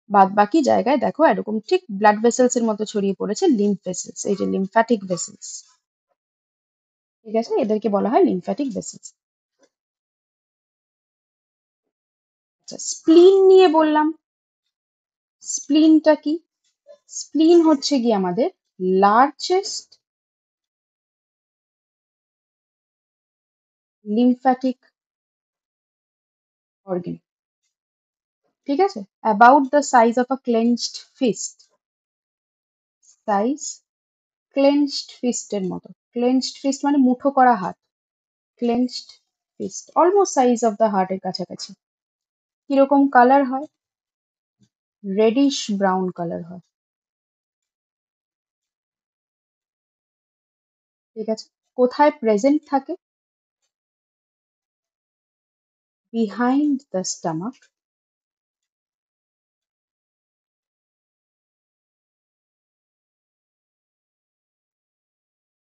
বাদ বাকি জায়গায় দেখো এরকম ঠিক ব্লাড ভেসেলস এর মতো ছড়িয়ে পড়েছে লিম্ফ ভেসেলস, এই যে লিম্ফ্যাটিক ভেসেলস। ঠিক আছে, এদেরকে বলা হয় লিম্ফ্যাটিক ভেসেলস। আচ্ছা, স্প্লিন নিয়ে বললাম। স্প্লিনটা কি? স্প্লিন হচ্ছে কি আমাদের লার্জেস্ট লিম্ফ্যাটিক অর্গান। ঠিক আছে, about the size of a clenched fist, size clenched ফিস্টের মতো। ক্লেনসড ফিস্ট মানে মুঠো করা হাত, clenched fist almost size of the হার্টের কাছাকাছি। কিরকম কালার হয়? রেডিশ ব্রাউন কালার হয়। ঠিক আছে, কোথায় প্রেজেন্ট থাকে? Behind the stomach,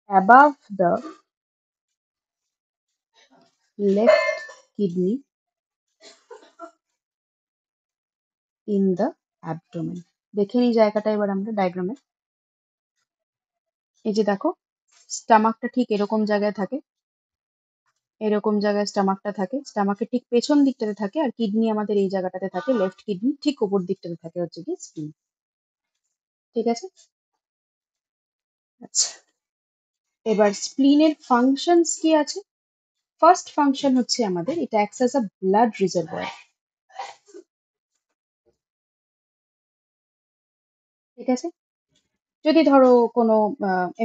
above the left kidney, in the abdomen. দেখে নিই জায়গাটা এবার আমরা ডায়াগ্রামে। এই যে দেখো, স্টামাকটা ঠিক এরকম জায়গায় থাকে, এরকম জায়গায় স্টামাকটা থাকে, স্টামাকের ঠিক পেছন দিকটাতে থাকে, আর কিডনি আমাদের এই জায়গাটাতে থাকে, লেফট কিডনি ঠিক উপর দিকটাতে থাকে হচ্ছে কি স্প্লিন। ঠিক আছে, আচ্ছা। এবার স্প্লিনের ফাংশনস কি আছে? ফার্স্ট ফাংশন হচ্ছে আমাদের, এটা অ্যাক্টস অ্যাজ আ ব্লাড রিজার্ভয়ার। ঠিক আছে, যদি ধরো কোনো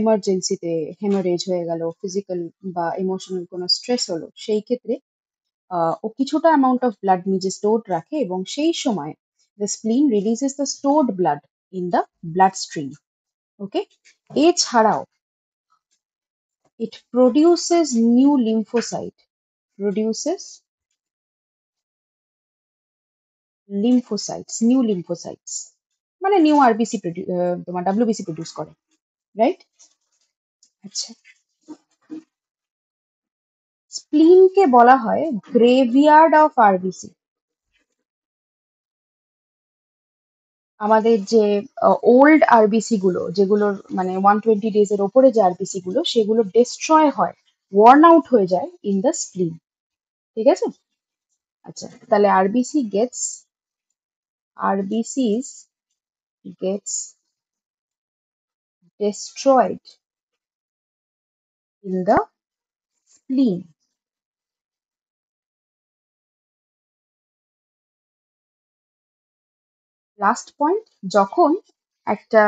এমার্জেন্সিতে হেমারেজ হয়ে গেল, ফিজিক্যাল বা ইমোশনাল কোনো স্ট্রেস হলো, সেই ক্ষেত্রে ও কিছুটা অ্যামাউন্ট অফ ব্লাড নিজে স্টোর্ড রাখে, এবং সেই সময় the spleen releases the stored blood in the bloodstream. Okay, এছাড়াও it produces new lymphocyte, produces lymphocytes, new lymphocytes, মানে নিউ আরবিসি তোমার ডাব্লিউবিসি প্রডিউস করে, রাইট। আচ্ছা, স্প্লিনকে বলা হয় গ্রেভিয়ার্ড অফ আরবিসি। আমাদের যে ওল্ড আরবিসি গুলো, যেগুলোর মানে 120 ডেজ এর ওপরে যে আরবিসি গুলো, সেগুলো ডিস্ট্রয় হয়, ওয়ার্ন আউট হয়ে যায় ইন দ্য স্প্লিন। ঠিক আছে? আচ্ছা, তাহলে RBCs gets destroyed in the spleen. Last point, যখন একটা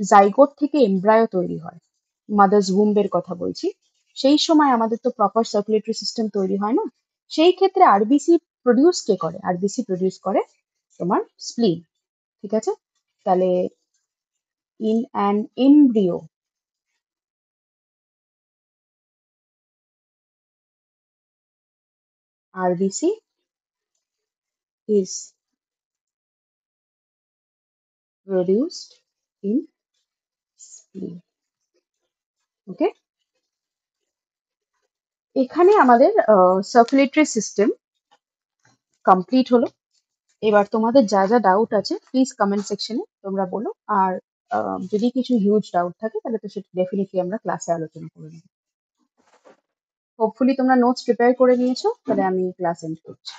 জাইগোট থেকে এমব্রায়ো তৈরি হয়, মাদার্স উম্বের কথা বলছি, সেই সময় আমাদের তো প্রপার সার্কুলেটরি সিস্টেম তৈরি হয় না। সেই ক্ষেত্রে আরবিসি প্রডিউস কে করে? আরবিসি প্রডিউস করে তোমার স্প্লিন। ঠিক আছে? তাহলে in an embryo, RBC is produced in spleen. Okay, এখানে আমাদের সার্কুলেটরি সিস্টেম কমপ্লিট হলো। এবার তোমাদের যা যা ডাউট আছে প্লিজ কমেন্ট সেকশনে তোমরা বলো। আর যদি কিছু হিউজ ডাউট থাকে তাহলে তো সেটা ডেফিনেটলি আমরা ক্লাসে আলোচনা করে নেব। হোপফুলি তোমরা নোটস প্রিপেয়ার করে নিয়েছো, তাহলে আমি ক্লাস এন্ড করছি।